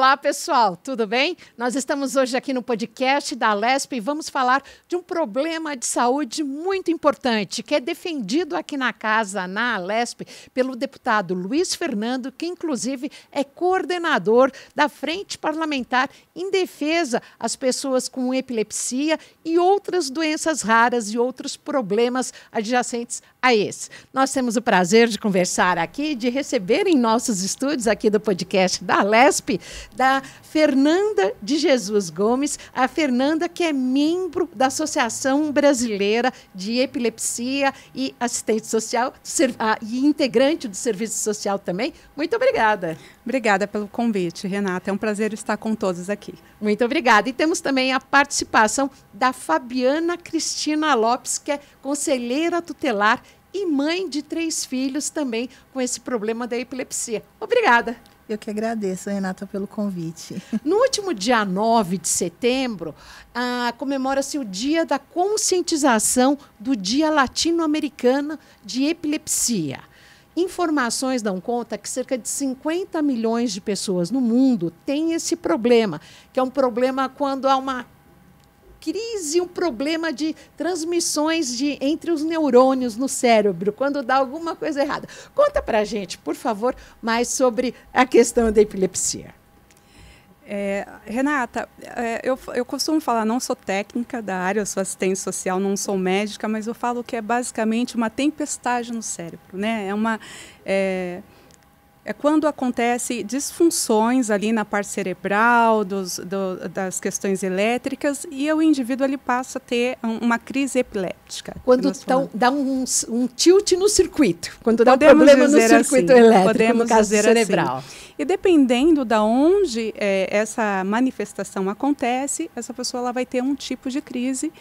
Olá, pessoal, tudo bem? Nós estamos hoje aqui no podcast da Alesp e vamos falar de um problema de saúde muito importante, que é defendido aqui na casa, na Alesp, pelo deputado Luiz Fernando, que inclusive é coordenador da Frente Parlamentar em defesa às pessoas com epilepsia e outras doenças raras e outros problemas adjacentes a esse. Nós temos o prazer de conversar aqui, de receber em nossos estúdios aqui do podcast da Alesp, da Fernanda de Jesus Gomes, a Fernanda que é membro da Associação Brasileira de Epilepsia e Assistente Social e integrante do Serviço Social também. Muito obrigada. Obrigada pelo convite, Renata. É um prazer estar com todos aqui. Muito obrigada. E temos também a participação da Fabiana Cristina Lopes, que é conselheira tutelar e mãe de 3 filhos também com esse problema da epilepsia. Obrigada. Eu que agradeço, Renata, pelo convite. No último dia 9 de setembro, comemora-se o Dia da Conscientização do Dia Latino-Americano de Epilepsia. Informações dão conta que cerca de 50 milhões de pessoas no mundo têm esse problema, que é um problema quando há uma crise, um problema de transmissões entre os neurônios no cérebro, quando dá alguma coisa errada. Conta para a gente, por favor, mais sobre a questão da epilepsia. Renata, eu costumo falar, não sou técnica da área, eu sou assistente social, não sou médica, mas eu falo que é basicamente uma tempestade no cérebro, né? É quando acontece disfunções ali na parte cerebral, das questões elétricas, e o indivíduo ele passa a ter uma crise epiléptica. Quando dá um tilt no circuito, quando dá um problema no circuito elétrico, no caso cerebral. Assim. E dependendo de onde essa manifestação acontece, essa pessoa ela vai ter um tipo de crise.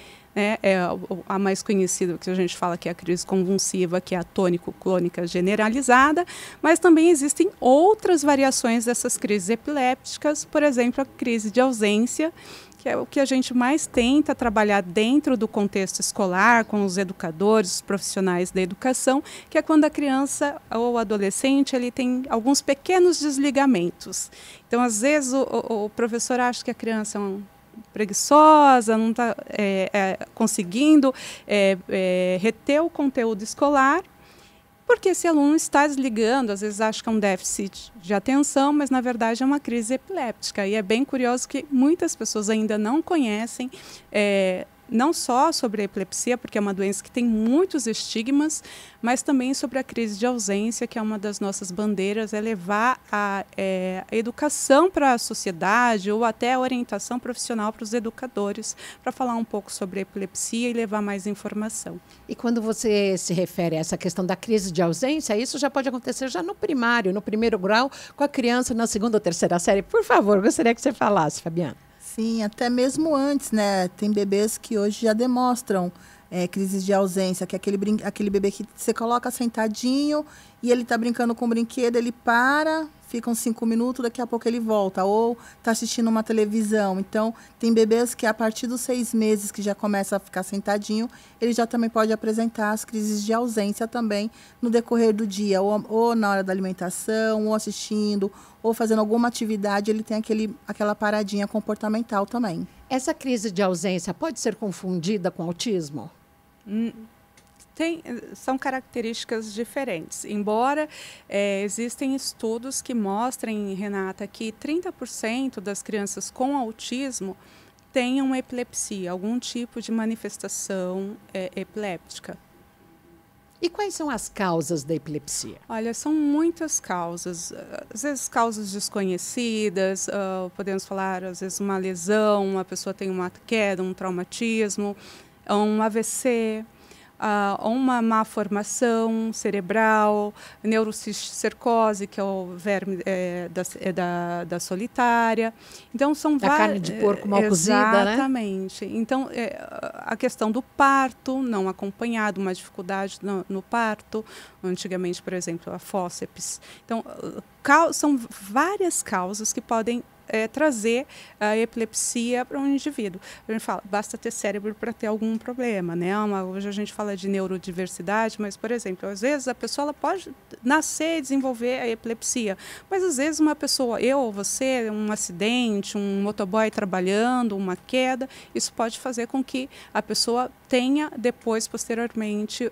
A mais conhecida que a gente fala que é a crise convulsiva, que é a tônico-clônica generalizada, mas também existem outras variações dessas crises epilépticas, por exemplo, a crise de ausência, que é o que a gente mais tenta trabalhar dentro do contexto escolar, com os educadores, os profissionais da educação, que é quando a criança ou o adolescente ele tem alguns pequenos desligamentos. Então, às vezes, o professor acha que a criança é preguiçosa, não está conseguindo reter o conteúdo escolar, porque esse aluno está desligando, às vezes acha que é um déficit de atenção, mas na verdade é uma crise epiléptica. E é bem curioso que muitas pessoas ainda não conhecem não só sobre a epilepsia, porque é uma doença que tem muitos estigmas, mas também sobre a crise de ausência, que é uma das nossas bandeiras, é levar a educação para a sociedade ou até a orientação profissional para os educadores, para falar um pouco sobre a epilepsia e levar mais informação. E quando você se refere a essa questão da crise de ausência, isso já pode acontecer já no primário, no primeiro grau, com a criança na 2ª ou 3ª série. Por favor, gostaria que você falasse, Fabiana. Sim, até mesmo antes, né? Tem bebês que hoje já demonstram crises de ausência, que é aquele bebê que você coloca sentadinho e ele está brincando com o brinquedo, ele para, fica uns 5 minutos, daqui a pouco ele volta, ou está assistindo uma televisão. Então, tem bebês que a partir dos 6 meses que já começa a ficar sentadinho, ele já também pode apresentar as crises de ausência também no decorrer do dia, ou na hora da alimentação, ou assistindo, ou fazendo alguma atividade, ele tem aquela paradinha comportamental também. Essa crise de ausência pode ser confundida com autismo? São características diferentes. Embora existem estudos que mostrem, Renata, que 30% das crianças com autismo tenham epilepsia, algum tipo de manifestação epiléptica. E quais são as causas da epilepsia? Olha, são muitas causas. Às vezes causas desconhecidas, podemos falar, às vezes uma lesão, uma pessoa tem uma queda, um traumatismo, um AVC, uma má formação cerebral, neurocistercose, que é o verme da solitária. Então, são várias... carne de porco mal cozida, né? Exatamente. Então, a questão do parto não acompanhado, uma dificuldade no parto, antigamente, por exemplo, a fórceps. Então, são várias causas que podem trazer a epilepsia para um indivíduo. A gente fala, basta ter cérebro para ter algum problema, né? Hoje a gente fala de neurodiversidade, mas, por exemplo, às vezes a pessoa ela pode nascer e desenvolver a epilepsia, mas às vezes uma pessoa, eu ou você, um acidente, um motoboy trabalhando, uma queda, isso pode fazer com que a pessoa tenha depois, posteriormente,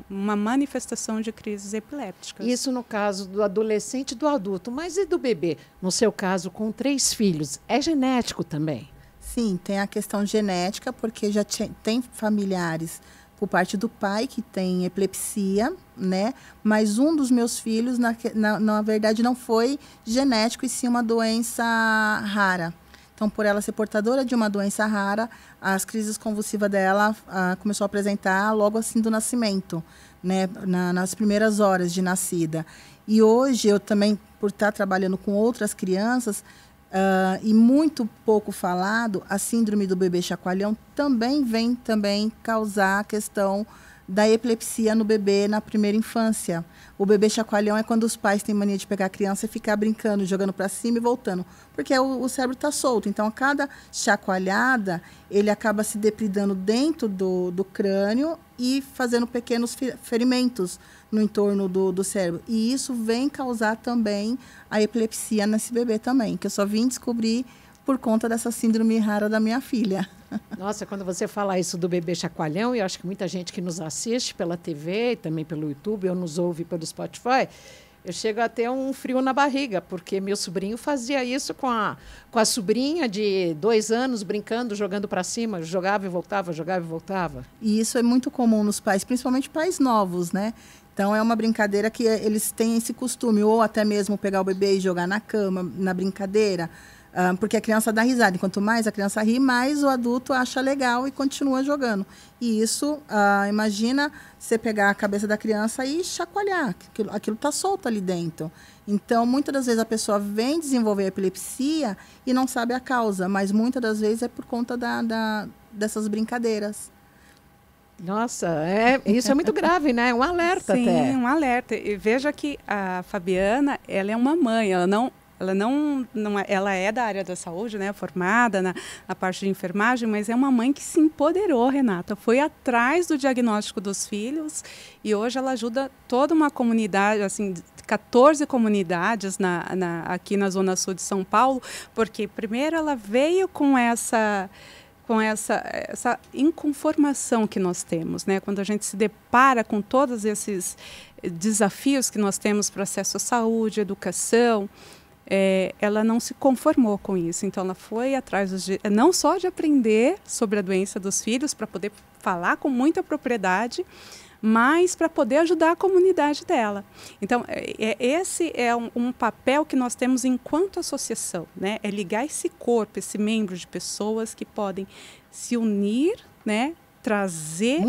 uma manifestação de crises epilépticas. Isso no caso do adolescente e do adulto, mas e do bebê? No seu caso, com 3 filhos, é genético também? Sim, tem a questão genética, porque já tem familiares por parte do pai que tem epilepsia, né? Mas um dos meus filhos, na verdade, não foi genético, e sim uma doença rara. Então, por ela ser portadora de uma doença rara, as crises convulsivas dela começou a apresentar logo assim do nascimento, né? Nas primeiras horas de nascida. E hoje, eu também, por estar trabalhando com outras crianças, e muito pouco falado, a síndrome do bebê chacoalhão também vem causar a questão da epilepsia no bebê na primeira infância. O bebê chacoalhão é quando os pais têm mania de pegar a criança e ficar brincando, jogando para cima e voltando, porque o cérebro está solto. Então, a cada chacoalhada, ele acaba se depredando dentro do crânio e fazendo pequenos ferimentos no entorno do cérebro. E isso vem causar também a epilepsia nesse bebê também, que eu só vim descobrir por conta dessa síndrome rara da minha filha. Nossa, quando você fala isso do bebê chacoalhão, e eu acho que muita gente que nos assiste pela TV, também pelo YouTube, ou nos ouve pelo Spotify, eu chego a ter um frio na barriga, porque meu sobrinho fazia isso com a sobrinha de 2 anos, brincando, jogando para cima, jogava e voltava, jogava e voltava. E isso é muito comum nos pais, principalmente pais novos, né? Então, é uma brincadeira que eles têm esse costume, ou até mesmo pegar o bebê e jogar na cama, na brincadeira, porque a criança dá risada. E quanto mais a criança ri, mais o adulto acha legal e continua jogando. E isso, imagina você pegar a cabeça da criança e chacoalhar. Aquilo está solto ali dentro. Então, muitas das vezes a pessoa vem desenvolver epilepsia e não sabe a causa, mas muitas das vezes é por conta dessas brincadeiras. Nossa, isso é muito grave, né? Um alerta. Sim, até. Sim, um alerta. E veja que a Fabiana, ela é uma mãe, ela é da área da saúde, né, formada na parte de enfermagem, mas é uma mãe que se empoderou, Renata, foi atrás do diagnóstico dos filhos e hoje ela ajuda toda uma comunidade, assim, 14 comunidades aqui na Zona Sul de São Paulo, porque primeiro ela veio com essa inconformação que nós temos, né? Quando a gente se depara com todos esses desafios que nós temos para acesso à saúde, educação, ela não se conformou com isso. Então, ela foi atrás não só de aprender sobre a doença dos filhos, para poder falar com muita propriedade, mas para poder ajudar a comunidade dela. Então, esse é um papel que nós temos enquanto associação, né? É ligar esse corpo, esse membro de pessoas que podem se unir, né? Trazer,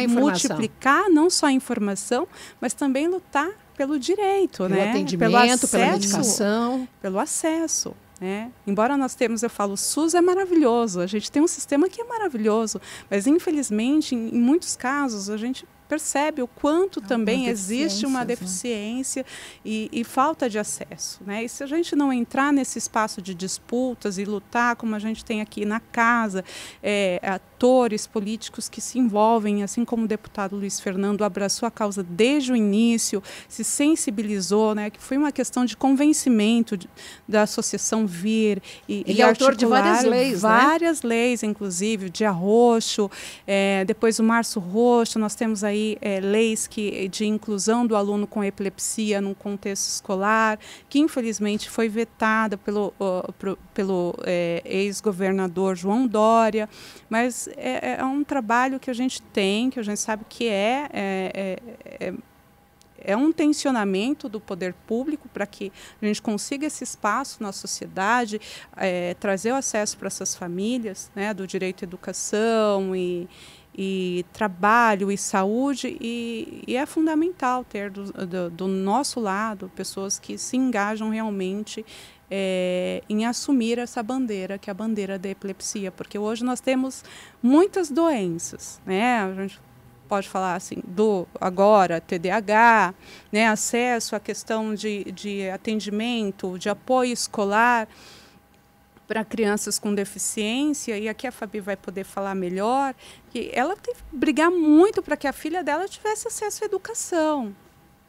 multiplicar não só a informação, mas também lutar pelo direito, pelo atendimento, pelo acesso, pela medicação. Pelo acesso. né? Embora nós temos, eu falo, o SUS é maravilhoso, a gente tem um sistema que é maravilhoso, mas infelizmente, em muitos casos, a gente percebe o quanto também existe uma deficiência e falta de acesso, né? E se a gente não entrar nesse espaço de disputas e lutar, como a gente tem aqui na casa, atores políticos que se envolvem, assim como o deputado Luiz Fernando abraçou a causa desde o início, se sensibilizou, né? Que foi uma questão de convencimento da associação vir Ele é autor de várias leis, várias leis, inclusive o Dia Roxo, depois o Março Roxo, nós temos aí leis de inclusão do aluno com epilepsia num contexto escolar, que infelizmente foi vetada pelo ex-governador João Dória, mas é um trabalho que a gente tem, que a gente sabe que é um tensionamento do poder público para que a gente consiga esse espaço na sociedade, trazer o acesso para essas famílias, né, do direito à educação e trabalho e saúde, e é fundamental ter do nosso lado pessoas que se engajam realmente em assumir essa bandeira, que é a bandeira da epilepsia, porque hoje nós temos muitas doenças, né? A gente pode falar assim, do agora TDAH, né, acesso à questão de atendimento, de apoio escolar para crianças com deficiência, e aqui a Fabi vai poder falar melhor, que ela teve que brigar muito para que a filha dela tivesse acesso à educação,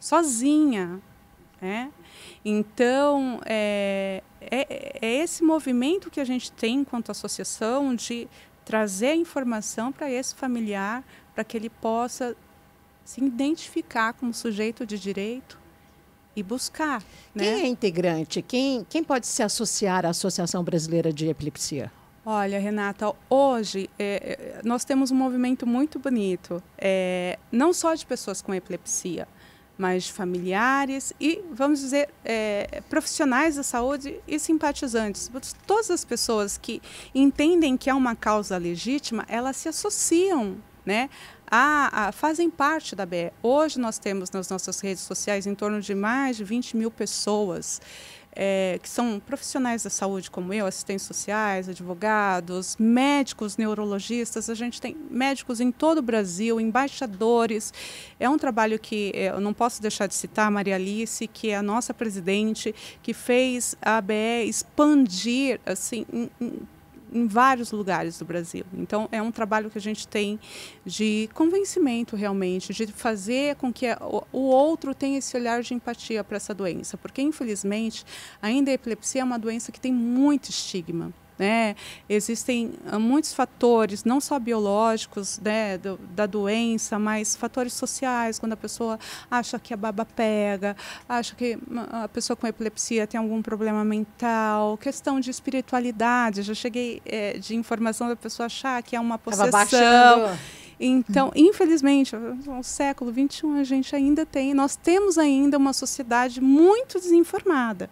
sozinha, né? Então, é esse movimento que a gente tem enquanto associação de trazer a informação para esse familiar, para que ele possa se identificar como sujeito de direito e buscar. Quem é integrante? Quem pode se associar à Associação Brasileira de Epilepsia? Olha, Renata, hoje nós temos um movimento muito bonito, não só de pessoas com epilepsia, mas de familiares e, vamos dizer, profissionais da saúde e simpatizantes. Todas as pessoas que entendem que é uma causa legítima, elas se associam, né? Fazem parte da BE. Hoje nós temos nas nossas redes sociais em torno de mais de 20 mil pessoas que são profissionais da saúde como eu, assistentes sociais, advogados, médicos, neurologistas. A gente tem médicos em todo o Brasil, embaixadores. É um trabalho que eu não posso deixar de citar a Maria Alice, que é a nossa presidente, que fez a ABE expandir assim, em vários lugares do Brasil. Então, é um trabalho que a gente tem de convencimento, realmente, de fazer com que o outro tenha esse olhar de empatia para essa doença. Porque, infelizmente, ainda a epilepsia é uma doença que tem muito estigma. Né? Existem muitos fatores, não só biológicos, né, da doença, mas fatores sociais, quando a pessoa acha que a baba pega, acha que a pessoa com epilepsia tem algum problema mental, questão de espiritualidade. Já cheguei de informação da pessoa achar que é uma possessão. Então, infelizmente, no século XXI a gente ainda nós temos ainda uma sociedade muito desinformada.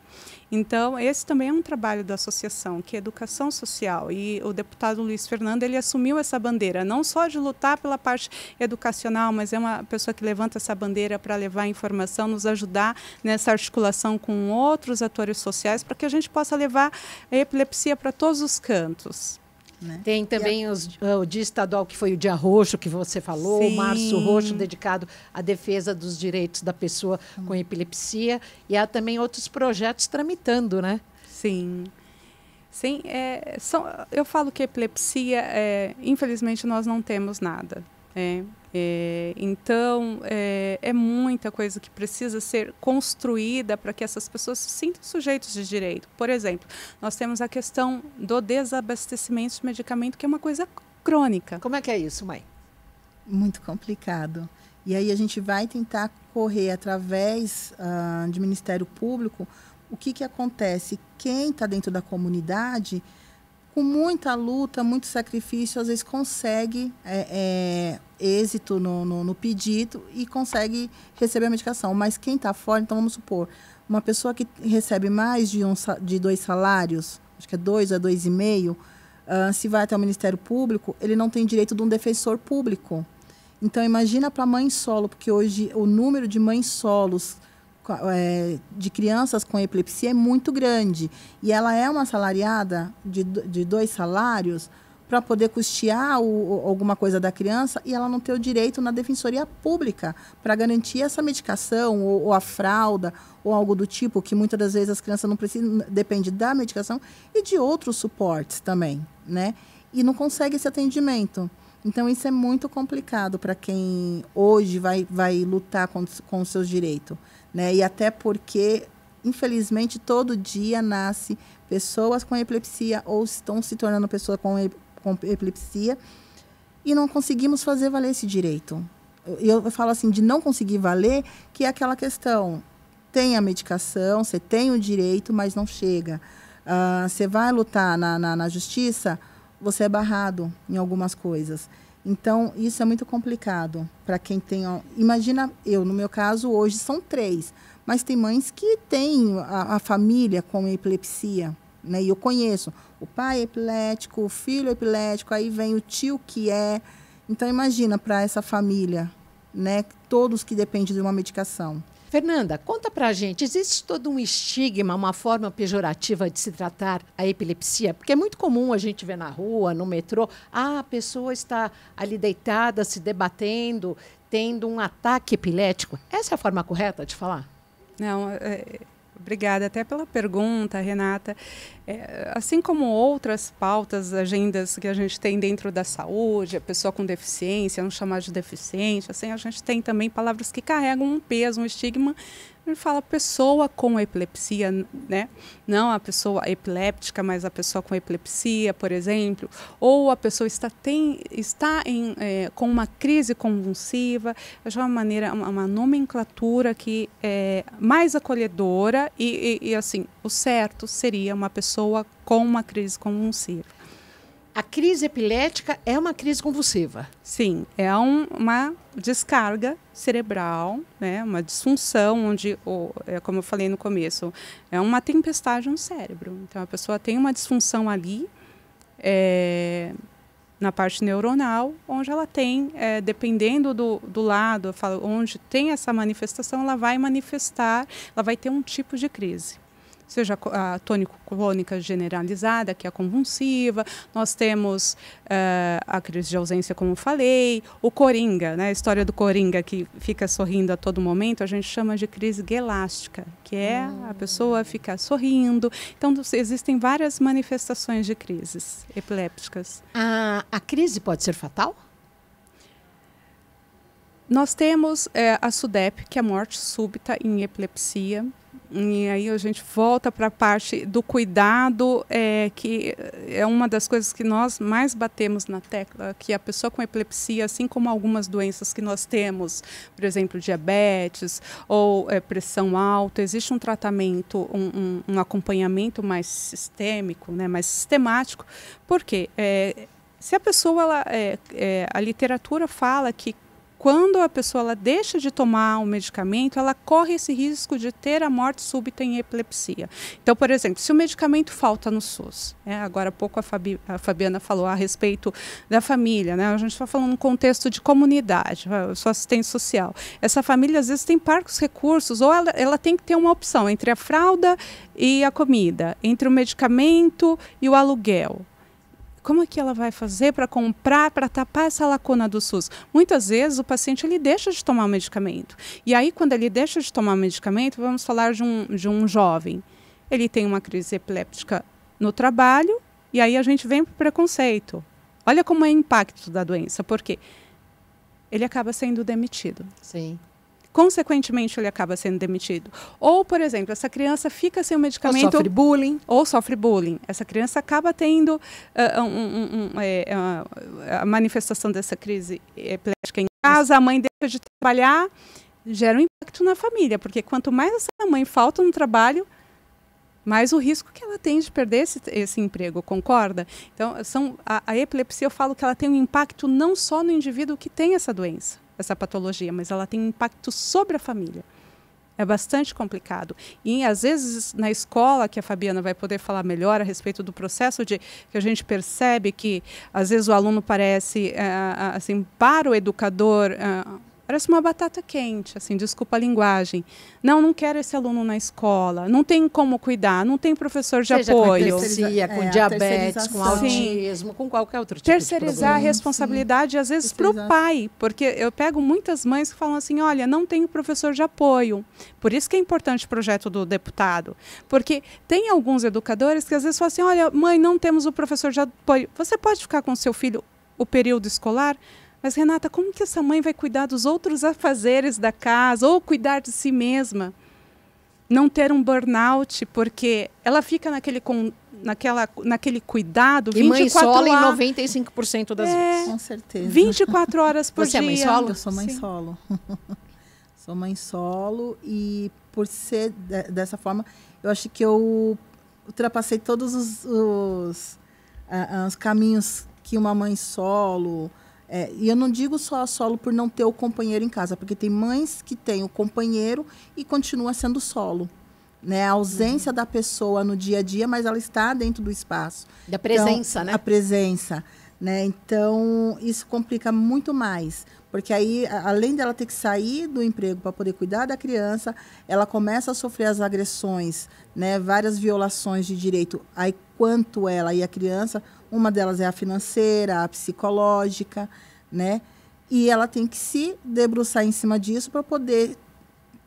Então, esse também é um trabalho da associação, que é educação social. E o deputado Luiz Fernando, ele assumiu essa bandeira, não só de lutar pela parte educacional, mas é uma pessoa que levanta essa bandeira para levar informação, nos ajudar nessa articulação com outros atores sociais, para que a gente possa levar a epilepsia para todos os cantos. Né? Tem também o dia estadual, que foi o Dia Roxo, que você falou, Sim. o Março Roxo, dedicado à defesa dos direitos da pessoa com epilepsia. E há também outros projetos tramitando, né? Sim. Sim, eu falo que epilepsia, infelizmente, nós não temos nada. Então, é muita coisa que precisa ser construída para que essas pessoas se sintam sujeitos de direito. Por exemplo, nós temos a questão do desabastecimento de medicamento, que é uma coisa crônica. Como é que é isso, mãe? Muito complicado. E aí a gente vai tentar correr através de Ministério Público. O que acontece? Quem está dentro da comunidade, com muita luta, muito sacrifício, às vezes consegue êxito no pedido e consegue receber a medicação. Mas quem está fora, então vamos supor, uma pessoa que recebe mais de 2 salários, acho que é 2 a 2,5, se vai até o Ministério Público, ele não tem direito de um defensor público. Então, imagina para mãe solo, porque hoje o número de mães solos de crianças com epilepsia é muito grande. E ela é uma assalariada de 2 salários para poder custear alguma coisa da criança, e ela não tem o direito na defensoria pública para garantir essa medicação, ou a fralda, ou algo do tipo, que muitas das vezes as crianças não precisam, depende da medicação e de outros suportes também, né? E não consegue esse atendimento. Então, isso é muito complicado para quem hoje vai lutar com os seus direitos, né? E até porque, infelizmente, todo dia nasce pessoas com epilepsia ou estão se tornando pessoas com epilepsia e não conseguimos fazer valer esse direito. Eu falo assim, de não conseguir valer, que é aquela questão, tem a medicação, você tem o direito, mas não chega. Você vai lutar na justiça, você é barrado em algumas coisas. Então, isso é muito complicado para quem tem... Imagina, no meu caso, hoje são 3, mas tem mães que têm a família com epilepsia, né? E eu conheço o pai epilético, o filho epilético, aí vem o tio que é... Então, imagina para essa família, né? Todos que dependem de uma medicação. Fernanda, conta pra gente, existe todo um estigma, uma forma pejorativa de se tratar a epilepsia? Porque é muito comum a gente ver na rua, no metrô, a pessoa está ali deitada, se debatendo, tendo um ataque epilético. Essa é a forma correta de falar? Não, obrigada até pela pergunta, Renata. Assim como outras pautas, agendas que a gente tem dentro da saúde, a pessoa com deficiência, não chamar de deficiente, assim, a gente tem também palavras que carregam um peso, um estigma. A gente fala pessoa com epilepsia, né? Não a pessoa epiléptica, mas a pessoa com epilepsia, por exemplo, ou a pessoa está com uma crise convulsiva. É uma maneira, uma nomenclatura que é mais acolhedora e assim, o certo seria uma pessoa com uma crise convulsiva. A crise epilética é uma crise convulsiva? Sim, é uma descarga cerebral, né, uma disfunção, onde, como eu falei no começo, é uma tempestade no cérebro. Então, a pessoa tem uma disfunção ali, na parte neuronal, onde ela tem, dependendo do lado, onde tem essa manifestação, ela vai manifestar, ela vai ter um tipo de crise. Seja a tônico-clônica generalizada, que é a convulsiva, nós temos a crise de ausência, como eu falei, o coringa, né, a história do coringa que fica sorrindo a todo momento, a gente chama de crise gelástica, que é a pessoa ficar sorrindo. Então, existem várias manifestações de crises epilépticas. A crise pode ser fatal? Nós temos a SUDEP, que é a morte súbita em epilepsia. E aí a gente volta para a parte do cuidado, que é uma das coisas que nós mais batemos na tecla, que a pessoa com epilepsia, assim como algumas doenças que nós temos, por exemplo, diabetes ou pressão alta, existe um tratamento, um acompanhamento mais sistêmico, né, mais sistemático, porque se a pessoa, a literatura fala que quando a pessoa ela deixa de tomar o medicamento, ela corre esse risco de ter a morte súbita em epilepsia. Então, por exemplo, se o medicamento falta no SUS, agora há pouco a Fabiana falou a respeito da família, né? A gente está falando num contexto de comunidade, eu sou assistente social. Essa família, às vezes, tem parcos recursos, ou ela tem que ter uma opção entre a fralda e a comida, entre o medicamento e o aluguel. Como é que ela vai fazer para comprar, para tapar essa lacuna do SUS? Muitas vezes o paciente ele deixa de tomar o medicamento. E aí, quando ele deixa de tomar o medicamento, vamos falar de um jovem. Ele tem uma crise epiléptica no trabalho, e aí a gente vem para o preconceito. Olha como é o impacto da doença, porque ele acaba sendo demitido. Sim. Consequentemente, ele acaba sendo demitido. Ou, por exemplo, essa criança fica sem o medicamento... Ou sofre bullying. Essa criança acaba tendo a manifestação dessa crise epilética em casa, a mãe deixa de trabalhar, gera um impacto na família, porque quanto mais essa mãe falta no trabalho, mais o risco que ela tem de perder esse emprego, concorda? Então, a epilepsia, eu falo que ela tem um impacto não só no indivíduo que tem essa doença, essa patologia, mas ela tem um impacto sobre a família. É bastante complicado. E, às vezes, na escola, que a Fabiana vai poder falar melhor a respeito do processo que a gente percebe que, às vezes, o aluno parece, assim, para o educador... parece uma batata quente, assim, desculpa a linguagem. Não quero esse aluno na escola, não tem como cuidar, não tem professor de apoio. Com epilepsia, com diabetes, com autismo, com qualquer outro tipo de problema. Terceirizar a responsabilidade, às vezes, para o pai, porque eu pego muitas mães que falam assim, olha, não tenho professor de apoio. Por isso que é importante o projeto do deputado, porque tem alguns educadores que às vezes falam assim, olha, mãe, não temos o professor de apoio. Você pode ficar com seu filho o período escolar? Mas, Renata, como que essa mãe vai cuidar dos outros afazeres da casa ou cuidar de si mesma? Não ter um burnout, porque ela fica naquele cuidado 24 horas. E mãe solo em 95% das vezes. Com certeza. 24 horas por dia. Você é mãe solo? Eu sou mãe solo. Sou mãe solo e, por ser dessa forma, eu acho que eu ultrapassei todos os caminhos que uma mãe solo... e eu não digo só solo por não ter o companheiro em casa, porque tem mães que têm o companheiro e continua sendo solo. Né? A ausência da pessoa no dia a dia, mas ela está dentro do espaço. Da presença, então, né? A presença. né? Então, isso complica muito mais, porque aí, além dela ter que sair do emprego para poder cuidar da criança, ela começa a sofrer as agressões, né? Várias violações de direito, aí quanto ela e a criança, uma delas é a financeira, a psicológica, né? E ela tem que se debruçar em cima disso para poder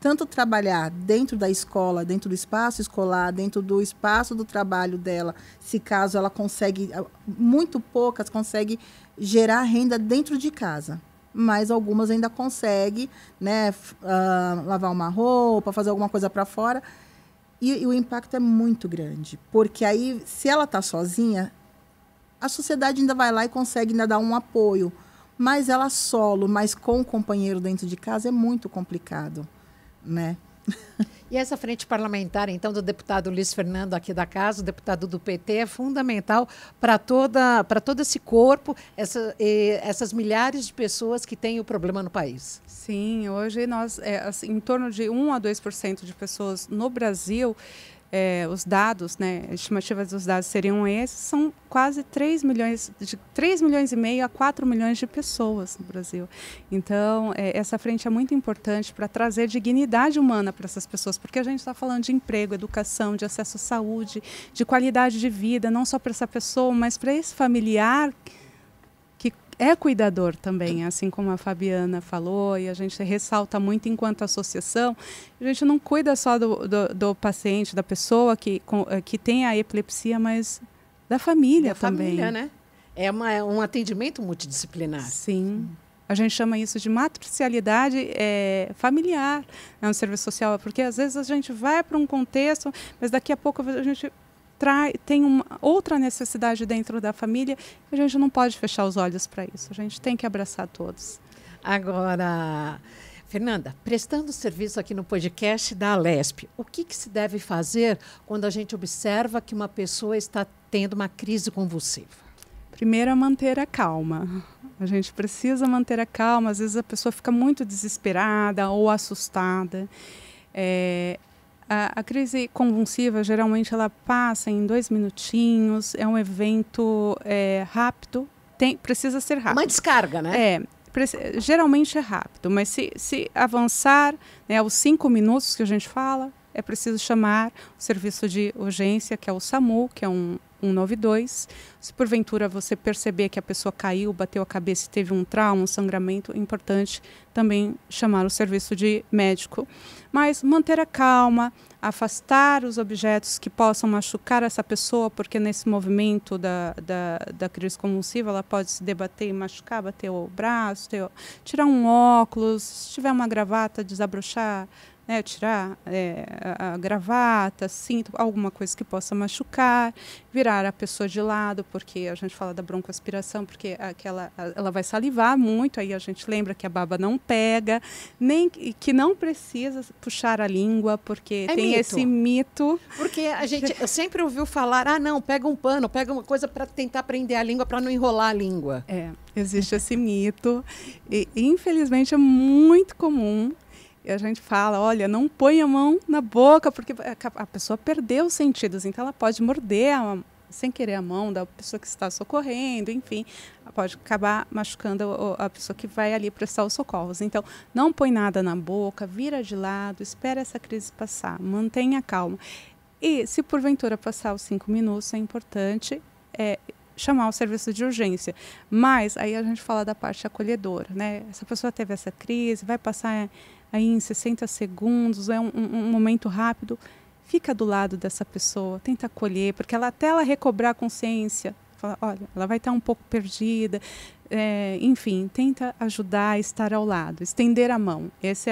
tanto trabalhar dentro da escola, dentro do espaço escolar, dentro do espaço do trabalho dela, se caso ela consegue, muito poucas conseguem gerar renda dentro de casa, mas algumas ainda conseguem, né, lavar uma roupa, fazer alguma coisa para fora, e o impacto é muito grande, porque aí, se ela está sozinha, a sociedade ainda vai lá e consegue ainda dar um apoio, mas ela solo, mas com o companheiro dentro de casa, é muito complicado, né? E essa frente parlamentar, então, do deputado Luiz Fernando aqui da casa, o deputado do PT, é fundamental para todo esse corpo, essas milhares de pessoas que têm o problema no país. Sim, hoje nós, assim, em torno de 1 a 2% de pessoas no Brasil, os dados, né, estimativas dos dados seriam esses, são quase 3 milhões e meio a 4 milhões de pessoas no Brasil. Então, essa frente é muito importante para trazer dignidade humana para essas pessoas, porque a gente está falando de emprego, educação, de acesso à saúde, de qualidade de vida, não só para essa pessoa, mas para esse familiar que é cuidador também, assim como a Fabiana falou, e a gente ressalta muito enquanto associação, a gente não cuida só do paciente, da pessoa que tem a epilepsia, mas da família também. Da família, né? É um atendimento multidisciplinar. Sim. A gente chama isso de matricialidade familiar no serviço social, porque às vezes a gente vai para um contexto, mas daqui a pouco a gente tem uma outra necessidade dentro da família, a gente não pode fechar os olhos para isso, a gente tem que abraçar todos. Agora, Fernanda, prestando serviço aqui no podcast da Alesp, o que se deve fazer quando a gente observa que uma pessoa está tendo uma crise convulsiva? Primeiro é manter a calma. A gente precisa manter a calma, às vezes a pessoa fica muito desesperada ou assustada. A crise convulsiva, geralmente, ela passa em 2 minutinhos, é um evento rápido, precisa ser rápido. Uma descarga, né? Geralmente é rápido, mas se avançar, né, aos 5 minutos que a gente fala, é preciso chamar o serviço de urgência, que é o SAMU, que é 192. Se porventura você perceber que a pessoa caiu, bateu a cabeça e teve um trauma, um sangramento, é importante também chamar o serviço de médico. Mas manter a calma, afastar os objetos que possam machucar essa pessoa, porque nesse movimento da crise convulsiva ela pode se debater e machucar, bater o braço, tirar um óculos, se tiver uma gravata, desabrochar, né, tirar a gravata, cinto, alguma coisa que possa machucar, virar a pessoa de lado, porque a gente fala da broncoaspiração, porque ela vai salivar muito, aí a gente lembra que a baba não pega, nem que não precisa puxar a língua, porque tem mito. Esse mito. Porque a gente sempre ouviu falar, não, pega um pano, pega uma coisa para tentar prender a língua, para não enrolar a língua. Existe esse mito, e infelizmente é muito comum. E a gente fala, olha, não põe a mão na boca, porque a pessoa perdeu os sentidos, então ela pode morder sem querer a mão da pessoa que está socorrendo, enfim, pode acabar machucando a pessoa que vai ali prestar os socorros. Então, não põe nada na boca, vira de lado, espera essa crise passar, mantenha calma. E se porventura passar os 5 minutos, é importante chamar o serviço de urgência. Mas aí a gente fala da parte acolhedora, né? Essa pessoa teve essa crise, vai passar aí em 60 segundos, é um momento rápido, fica do lado dessa pessoa, tenta acolher, porque até ela recobrar a consciência, fala, olha, ela vai estar um pouco perdida, enfim, tenta ajudar, estar ao lado, estender a mão. Se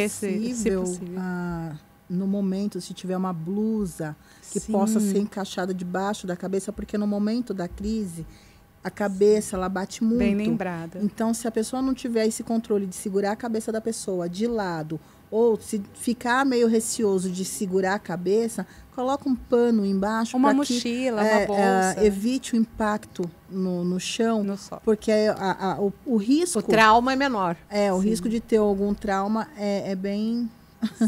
possível. No momento, se tiver uma blusa que possa ser encaixada debaixo da cabeça, porque no momento da crise, a cabeça, ela bate muito. Bem lembrada. Então, se a pessoa não tiver esse controle de segurar a cabeça da pessoa de lado, ou se ficar meio receoso de segurar a cabeça, coloca um pano embaixo. Uma mochila, uma bolsa. Evite o impacto no chão, no solo. Porque o risco... O trauma é menor. O risco de ter algum trauma é bem...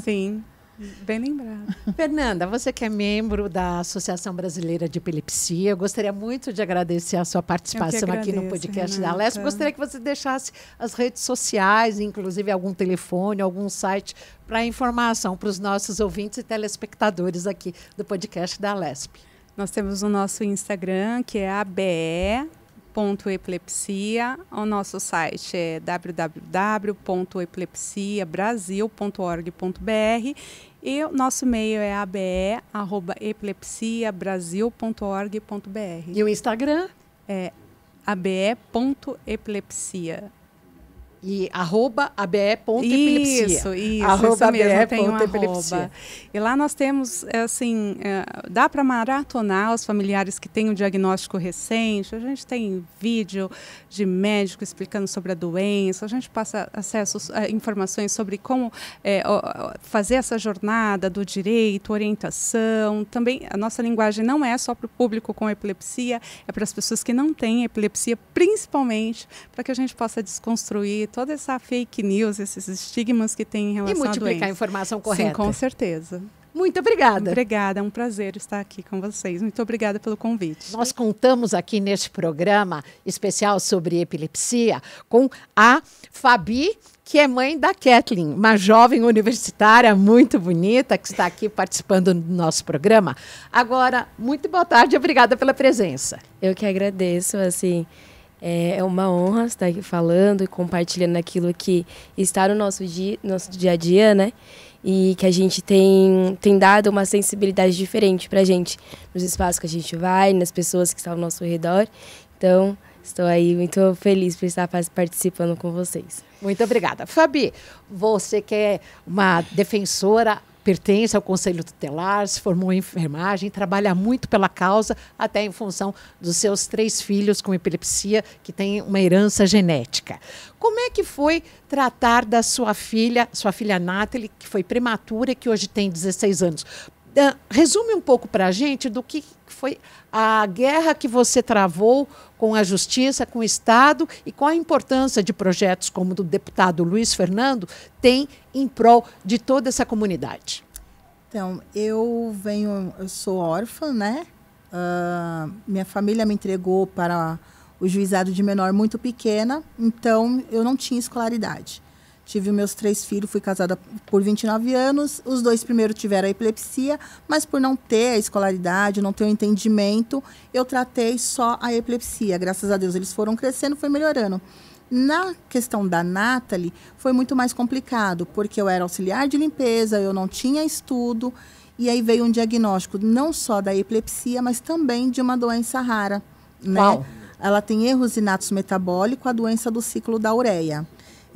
Sim. Bem lembrado. Fernanda, você que é membro da Associação Brasileira de Epilepsia, eu gostaria muito de agradecer a sua participação aqui no podcast da Lesp. Gostaria que você deixasse as redes sociais, inclusive algum telefone, algum site, para informação para os nossos ouvintes e telespectadores aqui do podcast da Lesp. Nós temos o nosso Instagram, que é abe.epilepsia. O nosso site é www.epilepsiabrasil.org.br e o nosso e-mail é abe@epilepsiabrasil.org.br. E o Instagram? É abe.epilepsia. E @abe.epilepsia. Isso mesmo, tem um @abe.epilepsia. E lá nós temos, assim, dá para maratonar os familiares que têm um diagnóstico recente. A gente tem vídeo de médico explicando sobre a doença. A gente passa acesso a informações sobre como fazer essa jornada do direito, orientação. Também a nossa linguagem não é só para o público com epilepsia, é para as pessoas que não têm epilepsia, principalmente para que a gente possa desconstruir toda essa fake news, esses estigmas que tem em relação à doença. E multiplicar a informação correta. Sim, com certeza. Muito obrigada. Obrigada, é um prazer estar aqui com vocês. Muito obrigada pelo convite. Nós contamos aqui neste programa especial sobre epilepsia com a Fabi, que é mãe da Kathleen, uma jovem universitária muito bonita que está aqui participando do nosso programa. Agora, muito boa tarde e obrigada pela presença. Eu que agradeço, assim... É uma honra estar aqui falando e compartilhando aquilo que está no nosso dia a dia, né? E que a gente tem dado uma sensibilidade diferente para a gente, nos espaços que a gente vai, nas pessoas que estão ao nosso redor. Então, estou aí muito feliz por estar participando com vocês. Muito obrigada. Fabi, você que é uma defensora, pertence ao Conselho Tutelar, se formou em enfermagem, trabalha muito pela causa, até em função dos seus 3 filhos com epilepsia, que têm uma herança genética. Como é que foi tratar da sua filha Nathalie, que foi prematura e que hoje tem 16 anos? Resume um pouco para a gente do que foi a guerra que você travou com a Justiça, com o Estado e com a importância de projetos como o do deputado Luiz Fernando tem em prol de toda essa comunidade. Então, eu sou órfã, né? Minha família me entregou para o juizado de menor muito pequena, então eu não tinha escolaridade. Tive meus 3 filhos, fui casada por 29 anos. Os 2 primeiros tiveram a epilepsia, mas por não ter a escolaridade, não ter o entendimento, eu tratei só a epilepsia. Graças a Deus, eles foram crescendo, foi melhorando. Na questão da Nathalie, foi muito mais complicado, porque eu era auxiliar de limpeza, eu não tinha estudo, e aí veio um diagnóstico não só da epilepsia, mas também de uma doença rara. Qual? Né? Ela tem erros inatos metabólicos, a doença do ciclo da ureia.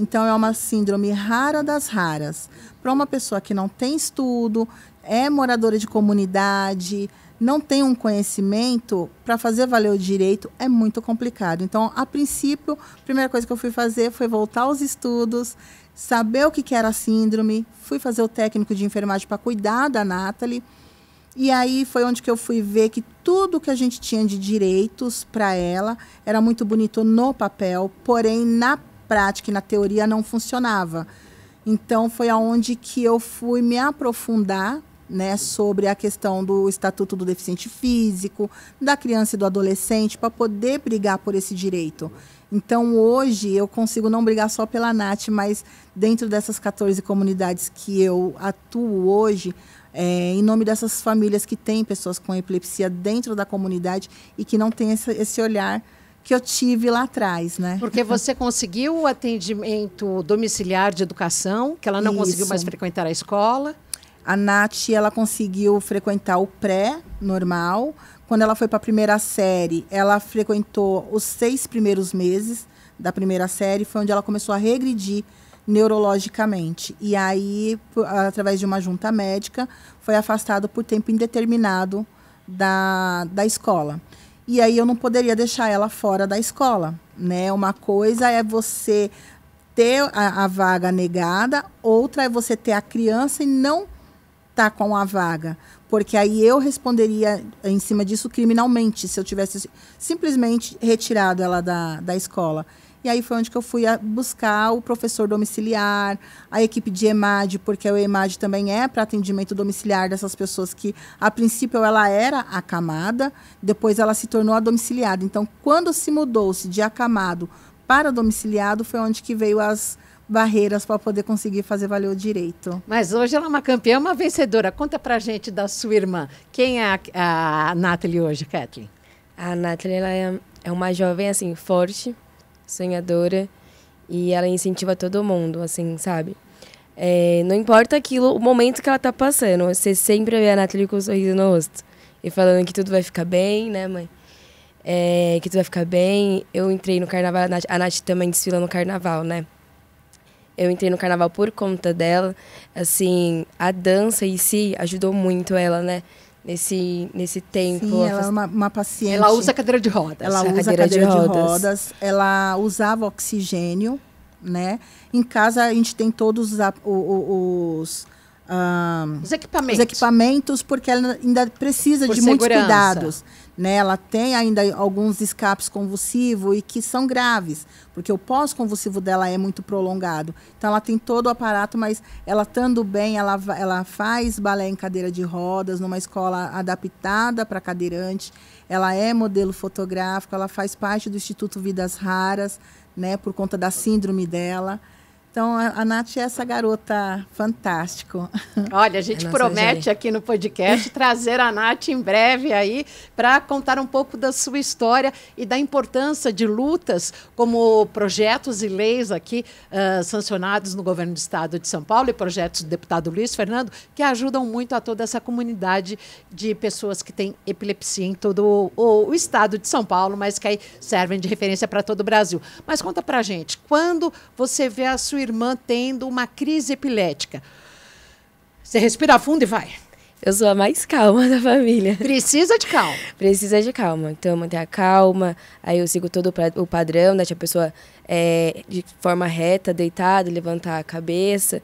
Então, é uma síndrome rara das raras. Para uma pessoa que não tem estudo, é moradora de comunidade, não tem um conhecimento, para fazer valer o direito é muito complicado. Então, a princípio, a primeira coisa que eu fui fazer foi voltar aos estudos, saber o que era a síndrome, fui fazer o técnico de enfermagem para cuidar da Nathalie. E aí foi onde que eu fui ver que tudo que a gente tinha de direitos para ela era muito bonito no papel, porém, na prática e na teoria não funcionava. Então, foi aonde que eu fui me aprofundar, né, sobre a questão do Estatuto do Deficiente Físico, da criança e do adolescente, para poder brigar por esse direito. Então, hoje, eu consigo não brigar só pela Nath, mas dentro dessas 14 comunidades que eu atuo hoje, em nome dessas famílias que têm pessoas com epilepsia dentro da comunidade e que não têm esse olhar que eu tive lá atrás, né? Porque você conseguiu o atendimento domiciliar de educação, que ela não conseguiu mais frequentar a escola. A Nath, ela conseguiu frequentar o pré-normal. Quando ela foi para a primeira série, ela frequentou os 6 primeiros meses da primeira série, foi onde ela começou a regredir neurologicamente. E aí, através de uma junta médica, foi afastado por tempo indeterminado da escola. E aí eu não poderia deixar ela fora da escola, né? Uma coisa é você ter a vaga negada, outra é você ter a criança e não estar com a vaga. Porque aí eu responderia em cima disso criminalmente, se eu tivesse simplesmente retirado ela da escola. E E aí foi onde que eu fui buscar o professor domiciliar, a equipe de EMAD, porque o EMAD também é para atendimento domiciliar dessas pessoas que, a princípio, ela era acamada, depois ela se tornou a domiciliada. Então, quando se mudou-se de acamado para domiciliado, foi onde que veio as barreiras para poder conseguir fazer valer o direito. Mas hoje ela é uma campeã, uma vencedora. Conta pra gente da sua irmã. Quem é a Nathalie hoje, Kathleen? A Nathalie, ela é uma jovem, assim, forte, sonhadora, e ela incentiva todo mundo, assim, sabe? Não importa aquilo, o momento que ela tá passando, você sempre vê a Nathalie com um sorriso no rosto. E falando que tudo vai ficar bem, né, mãe? Que tudo vai ficar bem. Eu entrei no carnaval, a Nath também desfila no carnaval, né? Eu entrei no carnaval por conta dela. Assim, a dança em si ajudou muito ela, né? Nesse tempo. Sim, ela é uma paciente. Ela usa cadeira de rodas. Ela usa cadeira de rodas. Ela usava oxigênio, né? Em casa a gente tem todos os equipamentos, porque ela ainda precisa de muitos cuidados. Né? Ela tem ainda alguns escapes convulsivos e que são graves, porque o pós-convulsivo dela é muito prolongado. Então, ela tem todo o aparato, mas ela estando bem, ela faz balé em cadeira de rodas, numa escola adaptada para cadeirante. Ela é modelo fotográfico, ela faz parte do Instituto Vidas Raras, né, por conta da síndrome dela. Então, a Nath é essa garota fantástica. Olha, a gente promete aqui no podcast trazer a Nath em breve aí para contar um pouco da sua história e da importância de lutas como projetos e leis aqui sancionados no governo do estado de São Paulo e projetos do deputado Luiz Fernando, que ajudam muito a toda essa comunidade de pessoas que têm epilepsia em todo o estado de São Paulo, mas que aí servem de referência para todo o Brasil. Mas conta pra gente, quando você vê a sua irmã tendo uma crise epilética, você respira fundo e vai. Eu sou a mais calma da família. Precisa de calma. Precisa de calma. Então, manter a calma. Aí eu sigo todo o padrão, né? A pessoa de forma reta, deitada, levantar a cabeça,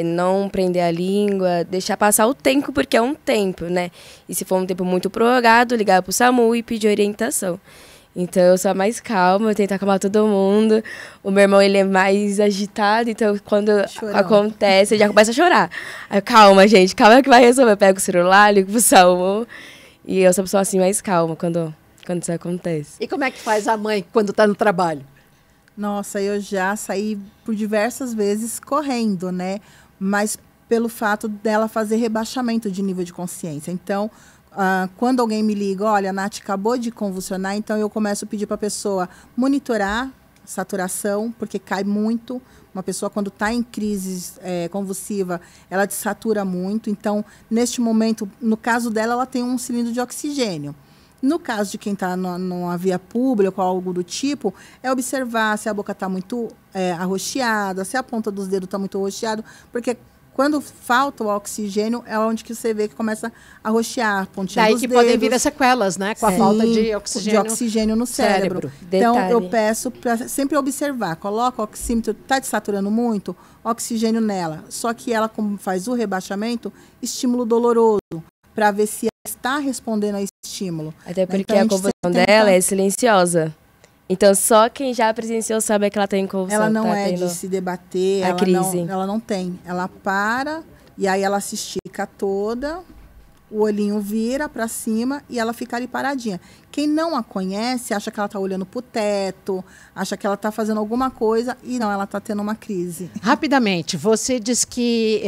não prender a língua, deixar passar o tempo, porque é um tempo, né? E se for um tempo muito prorrogado, ligar pro SAMU e pedir orientação. Então, eu sou a mais calma, eu tento acalmar todo mundo. O meu irmão, ele é mais agitado, então quando acontece, ele já começa a chorar. Aí, calma, gente, calma que vai resolver. Eu pego o celular, ligo pro SAMU. E eu sou a pessoa assim mais calma quando isso acontece. E como é que faz a mãe quando tá no trabalho? Nossa, eu já saí por diversas vezes correndo, né? Mas pelo fato dela fazer rebaixamento de nível de consciência. Então, quando alguém me liga, olha, a Nath acabou de convulsionar, então eu começo a pedir para a pessoa monitorar saturação, porque cai muito. Uma pessoa, quando está em crise convulsiva, ela desatura muito. Então, neste momento, no caso dela, ela tem um cilindro de oxigênio. No caso de quem está numa via pública ou algo do tipo, é observar se a boca está muito arroxeada, se a ponta dos dedos está muito arroxeada, porque quando falta o oxigênio, é onde que você vê que começa a roxear a pontinha dos dedos. Daí que podem vir as sequelas, né? Com a falta de oxigênio no cérebro. Então, eu peço para sempre observar. Coloca o oxímetro, está desaturando muito, oxigênio nela. Só que ela, como faz o rebaixamento, estímulo doloroso, para ver se ela está respondendo a esse estímulo. Até porque então, a convulsão dela é silenciosa. Então, só quem já presenciou sabe que ela tem convulsão. Ela não de se debater, ela não tem. Ela para e aí ela se estica toda, o olhinho vira para cima e ela fica ali paradinha. Quem não a conhece acha que ela está olhando para o teto, acha que ela está fazendo alguma coisa e não, ela está tendo uma crise. Rapidamente, você diz que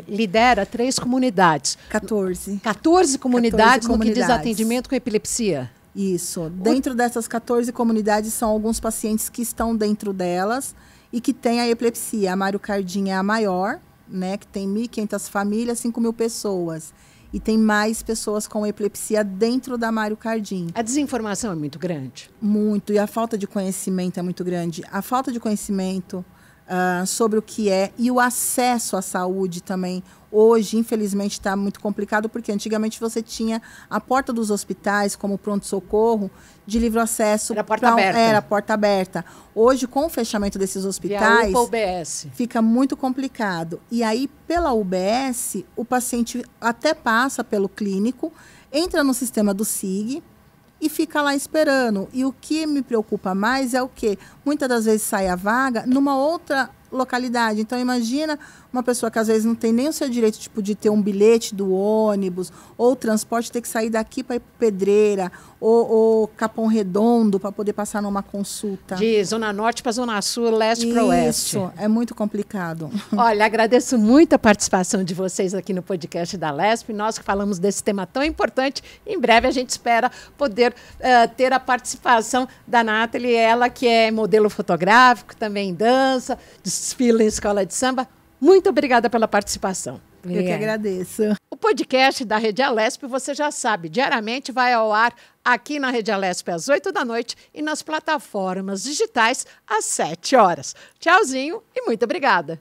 lidera 3 comunidades. 14. 14 comunidades no que diz atendimento com epilepsia. Isso. Dentro dessas 14 comunidades são alguns pacientes que estão dentro delas e que têm a epilepsia. A Mário Cardim é a maior, né, que tem 1.500 famílias, 5.000 pessoas. E tem mais pessoas com epilepsia dentro da Mário Cardim. A desinformação é muito grande? Muito. E a falta de conhecimento é muito grande. A falta de conhecimento sobre o que é e o acesso à saúde também. Hoje, infelizmente, está muito complicado, porque antigamente você tinha a porta dos hospitais, como pronto-socorro, de livre acesso. Era porta aberta. Era porta aberta. Hoje, com o fechamento desses hospitais, e a UBS fica muito complicado. E aí, pela UBS, o paciente até passa pelo clínico, entra no sistema do SIG, e fica lá esperando. E o que me preocupa mais é o quê? Muitas das vezes sai a vaga numa outra localidade. Então, imagina uma pessoa que às vezes não tem nem o seu direito tipo, de ter um bilhete do ônibus ou transporte, ter que sair daqui para ir para Pedreira ou Capão Redondo para poder passar numa consulta. De Zona Norte para Zona Sul, leste para oeste. Isso, é muito complicado. Olha, agradeço muito a participação de vocês aqui no podcast da LESP. Nós que falamos desse tema tão importante. Em breve a gente espera poder ter a participação da Nathalie, ela que é modelo fotográfico, também dança, desfila em escola de samba. Muito obrigada pela participação. Eu que agradeço. O podcast da Rede Alesp, você já sabe, diariamente vai ao ar aqui na Rede Alesp às 8 da noite e nas plataformas digitais às 7 horas. Tchauzinho e muito obrigada.